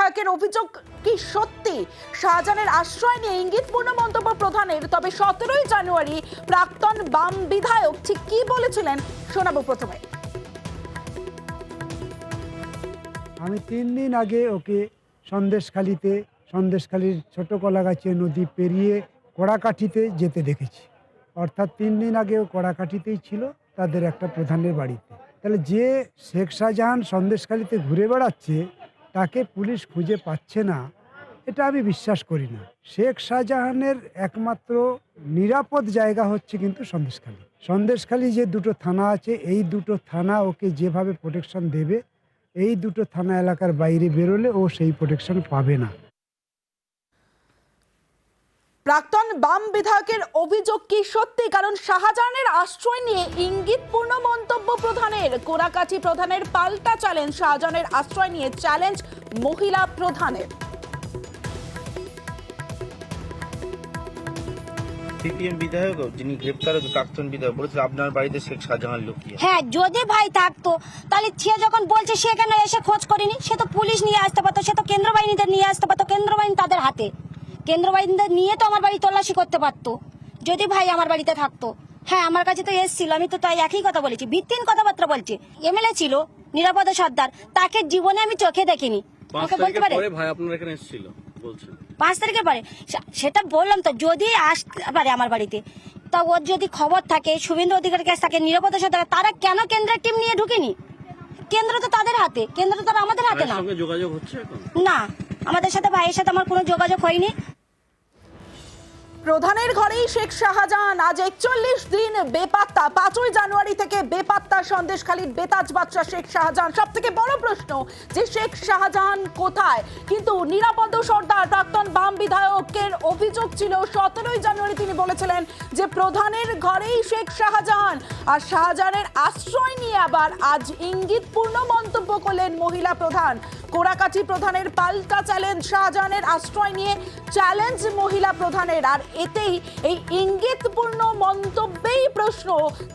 বিধায়কের অভিযোগ কি সত্যি? শাহজাহানের আশ্রয় নিয়ে ইঙ্গিতপূর্ণ মন্তব্য প্রধানের। তবে 17ই জানুয়ারি প্রাক্তন বাম বিধায়ক ঠিক কি বলেছিলেন শোনাবো প্রথমে। আমি 3 দিন আগে ওকে সন্দেশখালীর ছোট কলাগাছি নদী পেরিয়ে কড়াকাঠিতে যেতে দেখেছি। অর্থাৎ 3 দিন আগে ও কড়াকাঠিতেই ছিল তাদের একটা প্রধানের বাড়িতে। তাহলে যে শেখ শাহজাহান সন্দেশখালীতে ঘুরে বেড়াচ্ছে তাকে পুলিশ খুঁজে পাচ্ছে না, এটা আমি বিশ্বাস করি না। শেখ শাহজাহানের একমাত্র নিরাপদ জায়গা হচ্ছে কিন্তু সন্দেশখালী যে দুটো থানা আছে, এই দুটো থানা ওকে যেভাবে প্রোটেকশন দেবে, এই দুটো থানা এলাকার বাইরে বেরোলে ও সেই প্রোটেকশন পাবে না। প্রাক্তন বাম বিধায়কের অভিযোগ কি সত্যি? কারণ শাহজাহানের আশ্রয় নিয়ে ইঙ্গিতপূর্ণ মন্তব্য প্রধানের। কোড়াকাঠি প্রধানের পাল্টা চ্যালেঞ্জ। শাহজাহানের আশ্রয় নিয়ে চ্যালেঞ্জ মহিলা প্রধানের। সিপিএম বিধায়ক যিনি গ্রেপ্তার হয়েছে প্রাক্তন বিধায়ক বলেছিল আপনার বাড়িতে শেখ শাহজাহান লুকিয়ে। হ্যাঁ, যদি ভাই থাকতো তাহলে সে যখন বলছে সেখানে এসে খোঁজ করিনি, সে তো পুলিশ নিয়ে আসতে পারতো, সে তো কেন্দ্র বাহিনীদের নিয়ে আসতে পারতো, কেন্দ্র বাহিনী তাদের হাতে, কেন্দ্র বাহিনীদের নিয়ে তো আমার বাড়ি তল্লাশি করতে পারতো যদি ভাই আমার বাড়িতে থাকতো। হ্যাঁ, আমার কাছে তো এসেছিল, আমি তো তাই একই কথা বলেছি, ভিত্তিহীন কথাবার্তা বলছি। এমএলএ ছিল নিরাপদ সর্দার, তাকে জীবনে আমি চোখে দেখিনি। ওকে বলতে পারে ভাই আপনার এখানে এসেছিল বলছেন 5 তারিখের পরে, সেটা বললাম তো, যদি আসতে পারে আমার বাড়িতে, তা ওর যদি খবর থাকে, শুভেন্দু অধিকারীর কাছে থাকে, নিরাপত্তা সরকার, তারা কেন কেন্দ্রের টিম নিয়ে ঢুকেনি? কেন্দ্র তো তাদের হাতে, কেন্দ্র তো আমাদের হাতে না। যোগাযোগ হচ্ছে এখন? না, আমাদের সাথে ভাইয়ের সাথে আমার কোনো যোগাযোগ হয়নি। প্রধানের ঘরেই শেখ শাহজাহান আজ 41 দিন বেপাত্তা। 5ই জানুয়ারি থেকে বেপাত্তা সন্দেশখালীর বেতাজ বাদশা শেখ শাহজাহান। সব থেকে বড় প্রশ্ন যে শেখ শাহজাহান কোথায়? কিন্তু নিরাপদ সর্দার প্রাক্তন বাম বিধায়কের অভিযোগ ছিল 17ই জানুয়ারি তিনি বলেছিলেন যে প্রধানের ঘরেই শেখ শাহজাহান। আর শাহজাহানের আশ্রয় নিয়ে আবার আজ ইঙ্গিতপূর্ণ মন্তব্য করলেন মহিলা প্রধান। কোড়াকাঠি প্রধানের পাল্টা চ্যালেঞ্জ। শাহজাহানের আশ্রয় নিয়ে চ্যালেঞ্জ মহিলা প্রধানের। আর এতেই এই ইঙ্গিতপূর্ণ মন্তব্যেই প্রশ্ন,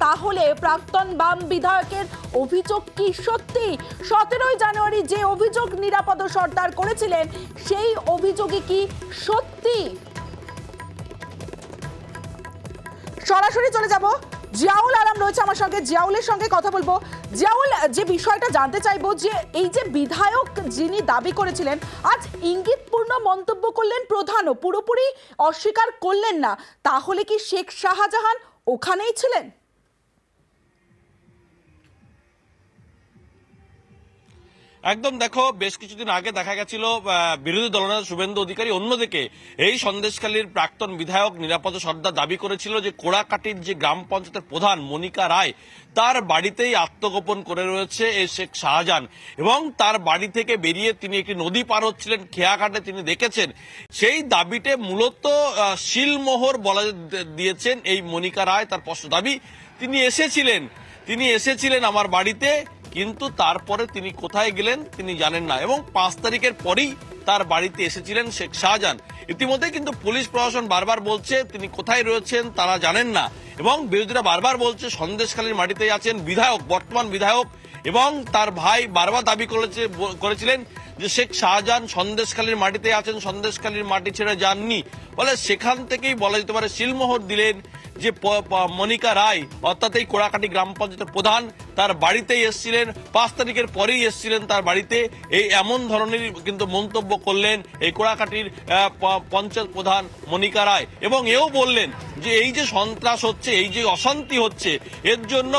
তাহলে প্রাক্তন বাম বিধায়কের অভিযোগ কি সত্যি? 17ই জানুয়ারি যে অভিযোগ নিরাপদ সর্দার করেছিলেন সেই অভিযোগই কি সত্যি? সরাসরি চলে যাব, জিয়াউল আলম রয়েছে আমার সঙ্গে, জিয়াউলের সঙ্গে কথা বলবো। জিয়াউল, যে বিষয়টা জানতে চাইবো যে এই যে বিধায়ক যিনি দাবি করেছিলেন, আজ ইঙ্গিতপূর্ণ মন্তব্য করলেন প্রধানও, পুরোপুরি অস্বীকার করলেন না, তাহলে কি শেখ শাহজাহান ওখানেই ছিলেন? একদম, দেখো, বেশ কিছুদিন আগে দেখা গেছিল বিরোধী দলনেতা শুভেন্দু অধিকারী অন্যদিকে এই সন্দেশখালীর প্রাক্তন বিধায়ক নিরাপদ সর্দার দাবি করেছিল যে কোড়াকাঠির যে গ্রাম পঞ্চায়েতের প্রধান মনিকা রায়, তার বাড়িতেই আত্মগোপন করে রয়েছে এই শেখ শাহজাহান, এবং তার বাড়ি থেকে বেরিয়ে তিনি একটি নদী পার হচ্ছিলেন, খেয়াঘাটে তিনি দেখেছেন। সেই দাবিতে মূলত শিলমোহর বলা দিয়েছেন এই মনিকা রায়। তার স্পষ্ট দাবি তিনি এসেছিলেন আমার বাড়িতে, কিন্তু তারপরে তিনি কোথায় গেলেন তিনি জানেন না, এবং 5 তারিখের পরেই তার বাড়িতে এসেছিলেন শেখ শাহজাহান। ইতিমধ্যে কিন্তু পুলিশ প্রশাসন বারবার বলছে তিনি কোথায় রয়েছেন তারা জানেন না, এবং বিরোধীরা বারবার বলছে সন্দেশখালীর মাটিতেই আছেন বিধায়ক, বর্তমান বিধায়ক, এবং তার ভাই বারবার দাবি করেছিলেন যে শেখ শাহজাহান সন্দেশখালীর মাটিতে আছেন, সন্দেশখালীর মাটি ছেড়ে যাননি। বলে সেখান থেকেই বলা যেতে পারে শিলমোহর দিলেন যে মনিকা রায়, অর্থাৎ এই কোড়াকাঠি গ্রাম পঞ্চায়েতের প্রধান, তার বাড়িতেই এসেছিলেন, 5 তারিখের পরেই এসেছিলেন তার বাড়িতে। এই এমন ধরনের কিন্তু মন্তব্য করলেন এই কোড়াকাঠির পঞ্চায়েত প্রধান মনিকা রায়, এবং এও বললেন যে এই যে সন্ত্রাস হচ্ছে, এই যে অশান্তি হচ্ছে, এর জন্য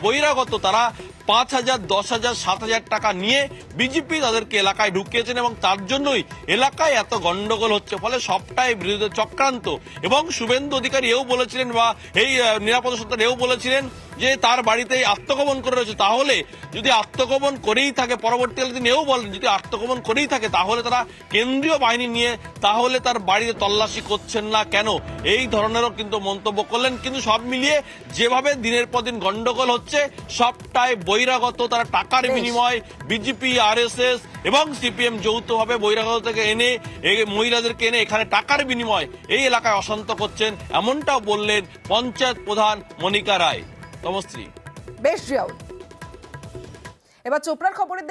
বহিরাগত তারা 5,000, 10,000, 7,000 টাকা নিয়ে বিজেপি তাদেরকে এলাকায় ঢুকিয়েছেন, এবং তার জন্যই এলাকায় এত গন্ডগোল হচ্ছে। ফলে সবটাই বিরোধীদের চক্রান্ত। এবং শুভেন্দু অধিকারী এও বলেছিলেন, বা এই নিরাপদ সত্তার এও বলেছিলেন যে তার বাড়িতেই আত্মগোপন করে রয়েছে। তাহলে যদি আত্মগোপন করেই থাকে, পরবর্তীকালে তিনি এও বলেন যদি আত্মগোপন করেই থাকে তাহলে তারা কেন্দ্রীয় বাহিনী নিয়ে তাহলে তার বাড়িতে তল্লাশি করছেন না কেন? এই ধরনেরও কিন্তু মন্তব্য করলেন। কিন্তু সব মিলিয়ে যেভাবে দিনের পর দিন গন্ডগোল হচ্ছে, সবটাই বহিরাগত, তারা টাকার বিনিময়, বিজেপি, আরএসএস এবং সিপিএম যৌথভাবে বহিরাগত থেকে এনে মহিলাদেরকে এনে এখানে টাকার বিনিময় এই এলাকায় অশান্ত করছেন, এমনটাও বললেন পঞ্চায়েত প্রধান মনিকা রায়। তমশ্রী। বেশ জিয়াউল, এবার চোপড়ার খবরের